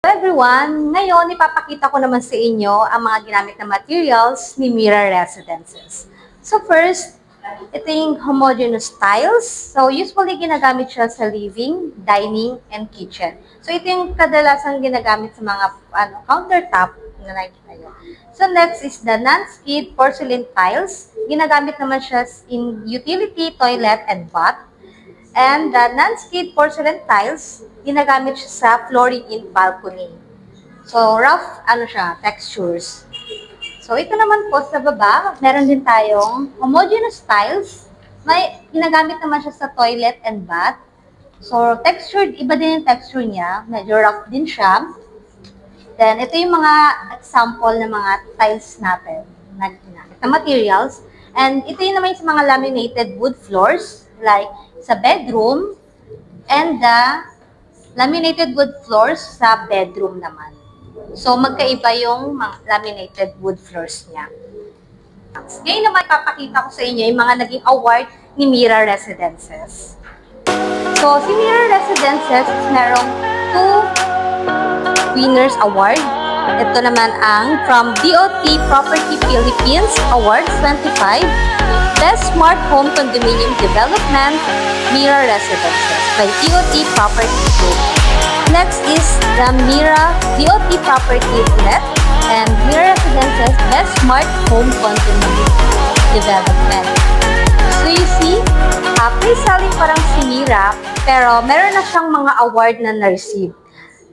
Hello everyone! Ngayon, ipapakita ko naman sa inyo ang mga ginamit na materials ni Mira Residences. So first, ito yung homogeneous tiles. So usually ginagamit siya sa living, dining, and kitchen. So ito yung kadalasang ginagamit sa mga countertop na nakikita nyo. So next is the non-skid porcelain tiles. Ginagamit naman siya in utility, toilet, and bath. And the non-skid porcelain tiles, ginagamit siya sa flooring in balcony. So, rough, textures. So, ito naman po sa baba, meron din tayong homogeneous tiles. May ginagamit naman siya sa toilet and bath. So, textured, iba din yung texture niya. Medyo rough din siya. Then, ito yung mga example ng mga tiles natin na ginamit na materials. And ito yung naman yung sa mga laminated wood floors, like sa bedroom, and the laminated wood floors sa bedroom naman. So, magkaiba yung mga laminated wood floors niya. Ngayon naman, ipapakita ko sa inyo yung mga naging award ni Mira Residences. So, si Mira Residences, merong 2 winners award. Ito naman ang from DOT Property Philippines Awards 25, Best Smart Home Condominium Development, Mira Residences by DOT Property Group. Next is the Mira DOT Property Net and Mira Residences Best Smart Home Condominium Development. So you see, pre-selling parang si Mira, pero meron na siyang mga award na na-receive.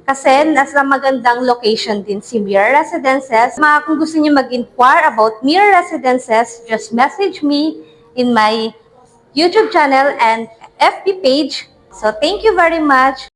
Kasi nasa magandang location din si Mira Residences. Kung gusto niyo mag-inquire about Mira Residences, just message me in my YouTube channel and FB page. So thank you very much.